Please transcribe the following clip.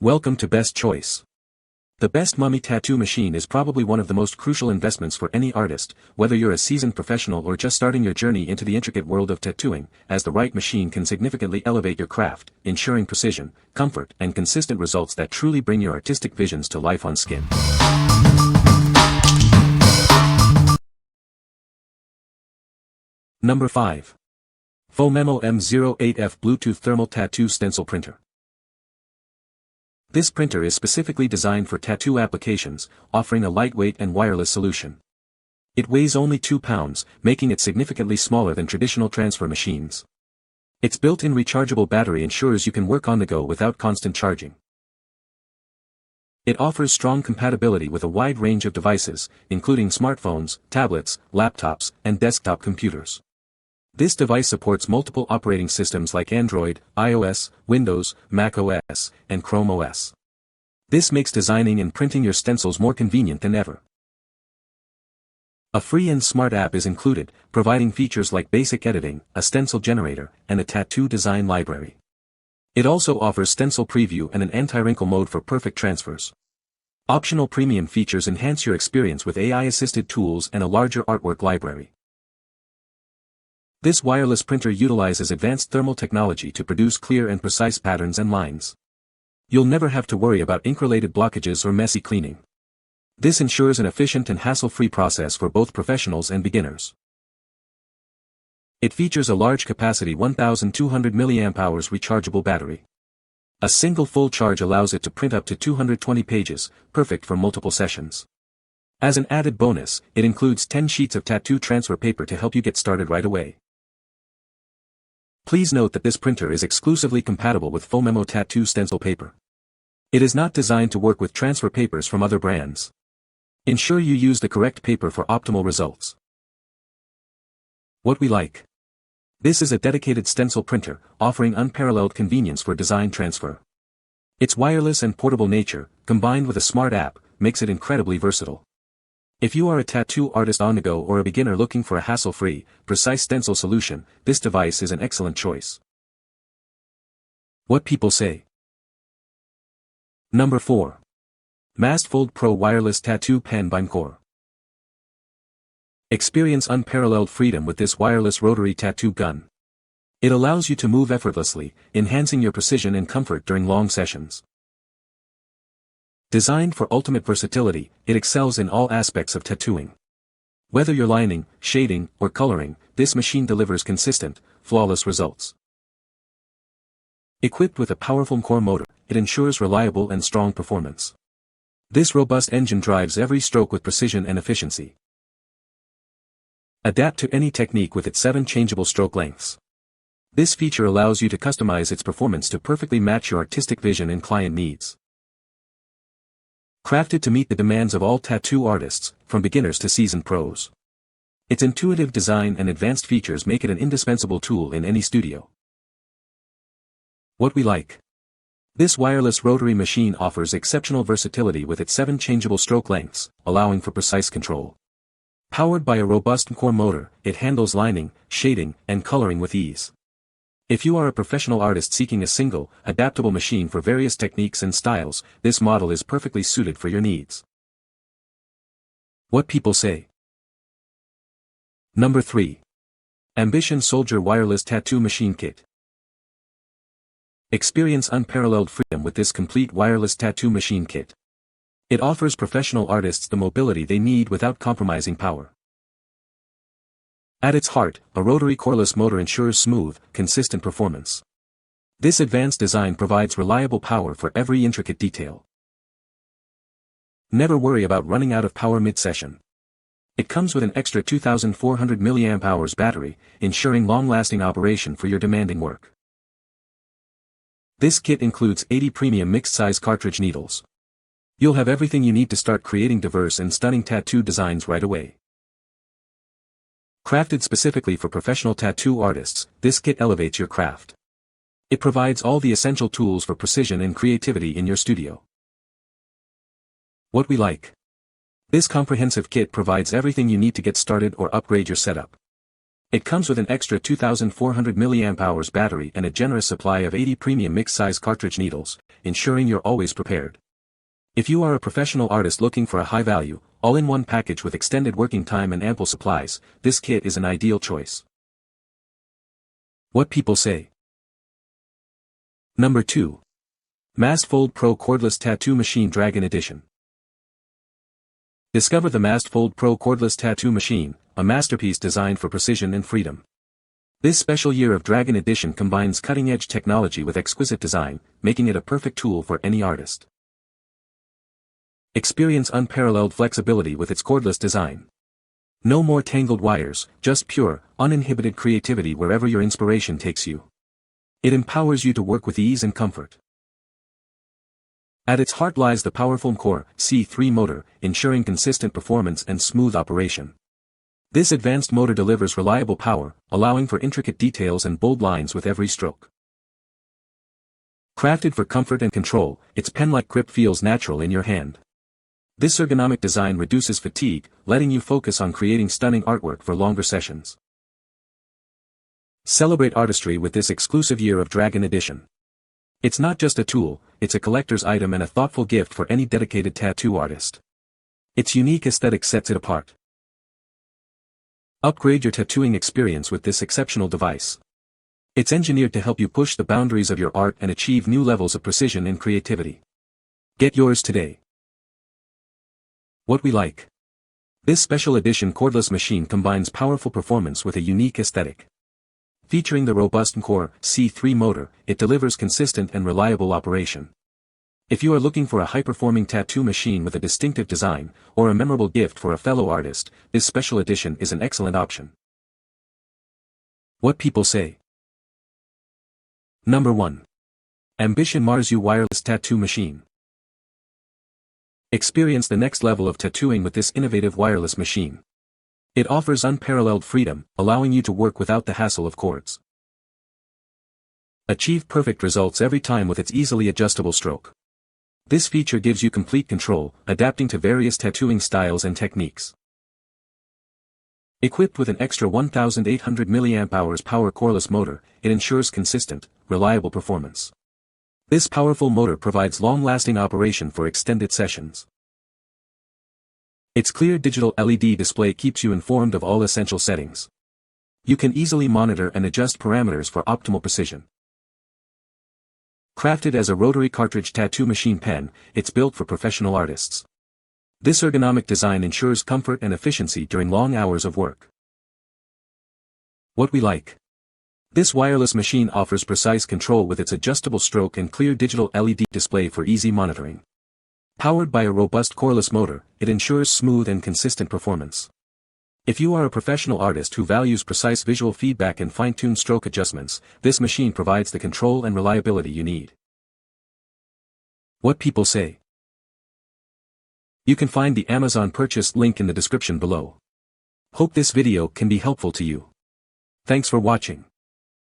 Welcome to Best Choice. The Best Mummy Tattoo Machine is probably one of the most crucial investments for any artist, whether you're a seasoned professional or just starting your journey into the intricate world of tattooing, as the right machine can significantly elevate your craft, ensuring precision, comfort, and consistent results that truly bring your artistic visions to life on skin. Number 5. Phomemo M08F Bluetooth Thermal Tattoo Stencil Printer. This printer is specifically designed for tattoo applications, offering a lightweight and wireless solution. It weighs only 2 pounds, making it significantly smaller than traditional transfer machines. Its built-in rechargeable battery ensures you can work on the go without constant charging. It offers strong compatibility with a wide range of devices, including smartphones, tablets, laptops, and desktop computers. This device supports multiple operating systems like Android, iOS, Windows, Mac OS, and Chrome OS. This makes designing and printing your stencils more convenient than ever. A free and smart app is included, providing features like basic editing, a stencil generator, and a tattoo design library. It also offers stencil preview and an anti-wrinkle mode for perfect transfers. Optional premium features enhance your experience with AI-assisted tools and a larger artwork library. This wireless printer utilizes advanced thermal technology to produce clear and precise patterns and lines. You'll never have to worry about ink-related blockages or messy cleaning. This ensures an efficient and hassle-free process for both professionals and beginners. It features a large-capacity 1200 mAh rechargeable battery. A single full charge allows it to print up to 220 pages, perfect for multiple sessions. As an added bonus, it includes 10 sheets of tattoo transfer paper to help you get started right away. Please note that this printer is exclusively compatible with Phomemo tattoo stencil paper. It is not designed to work with transfer papers from other brands. Ensure you use the correct paper for optimal results. What we like. This is a dedicated stencil printer, offering unparalleled convenience for design transfer. Its wireless and portable nature, combined with a smart app, makes it incredibly versatile. If you are a tattoo artist on the go or a beginner looking for a hassle-free, precise stencil solution, this device is an excellent choice. What people say. Number 4. Mast Fold Pro Wireless Tattoo Pen by Mcore. Experience unparalleled freedom with this wireless rotary tattoo gun. It allows you to move effortlessly, enhancing your precision and comfort during long sessions. Designed for ultimate versatility, it excels in all aspects of tattooing. Whether you're lining, shading, or coloring, this machine delivers consistent, flawless results. Equipped with a powerful Mcore motor, it ensures reliable and strong performance. This robust engine drives every stroke with precision and efficiency. Adapt to any technique with its 7 changeable stroke lengths. This feature allows you to customize its performance to perfectly match your artistic vision and client needs. Crafted to meet the demands of all tattoo artists, from beginners to seasoned pros. Its intuitive design and advanced features make it an indispensable tool in any studio. What we like. This wireless rotary machine offers exceptional versatility with its 7 changeable stroke lengths, allowing for precise control. Powered by a robust Mcore motor, it handles lining, shading, and coloring with ease. If you are a professional artist seeking a single, adaptable machine for various techniques and styles, this model is perfectly suited for your needs. What people say. Number 3. Ambition Soldier Wireless Tattoo Machine Kit. Experience unparalleled freedom with this complete wireless tattoo machine kit. It offers professional artists the mobility they need without compromising power. At its heart, a rotary cordless motor ensures smooth, consistent performance. This advanced design provides reliable power for every intricate detail. Never worry about running out of power mid-session. It comes with an extra 2400 mAh battery, ensuring long-lasting operation for your demanding work. This kit includes 80 premium mixed-size cartridge needles. You'll have everything you need to start creating diverse and stunning tattoo designs right away. Crafted specifically for professional tattoo artists, this kit elevates your craft. It provides all the essential tools for precision and creativity in your studio. What we like. This comprehensive kit provides everything you need to get started or upgrade your setup. It comes with an extra 2400 mAh battery and a generous supply of 80 premium mix-size cartridge needles, ensuring you're always prepared. If you are a professional artist looking for a high-value, all-in-one package with extended working time and ample supplies, this kit is an ideal choice. What people say. Number 2. Mast Fold Pro Cordless Tattoo Machine Dragon Edition. Discover the Mast Fold Pro Cordless Tattoo Machine, a masterpiece designed for precision and freedom. This special year of Dragon Edition combines cutting-edge technology with exquisite design, making it a perfect tool for any artist. Experience unparalleled flexibility with its cordless design. No more tangled wires, just pure, uninhibited creativity wherever your inspiration takes you. It empowers you to work with ease and comfort. At its heart lies the powerful Mcore C3 motor, ensuring consistent performance and smooth operation. This advanced motor delivers reliable power, allowing for intricate details and bold lines with every stroke. Crafted for comfort and control, its pen-like grip feels natural in your hand. This ergonomic design reduces fatigue, letting you focus on creating stunning artwork for longer sessions. Celebrate artistry with this exclusive year of Dragon Edition. It's not just a tool, it's a collector's item and a thoughtful gift for any dedicated tattoo artist. Its unique aesthetic sets it apart. Upgrade your tattooing experience with this exceptional device. It's engineered to help you push the boundaries of your art and achieve new levels of precision and creativity. Get yours today. What we like. This special edition cordless machine combines powerful performance with a unique aesthetic. Featuring the robust Mcore C3 motor, it delivers consistent and reliable operation. If you are looking for a high-performing tattoo machine with a distinctive design, or a memorable gift for a fellow artist, this special edition is an excellent option. What people say. Number 1. Ambition Mars U Wireless Tattoo Machine. Experience the next level of tattooing with this innovative wireless machine. It offers unparalleled freedom, allowing you to work without the hassle of cords. Achieve perfect results every time with its easily adjustable stroke. This feature gives you complete control, adapting to various tattooing styles and techniques. Equipped with an extra 1800 mAh power cordless motor, it ensures consistent, reliable performance. This powerful motor provides long-lasting operation for extended sessions. Its clear digital LED display keeps you informed of all essential settings. You can easily monitor and adjust parameters for optimal precision. Crafted as a rotary cartridge tattoo machine pen, it's built for professional artists. This ergonomic design ensures comfort and efficiency during long hours of work. What we like. This wireless machine offers precise control with its adjustable stroke and clear digital LED display for easy monitoring. Powered by a robust cordless motor, it ensures smooth and consistent performance. If you are a professional artist who values precise visual feedback and fine-tuned stroke adjustments, this machine provides the control and reliability you need. What people say. You can find the Amazon purchase link in the description below. Hope this video can be helpful to you. Thanks for watching.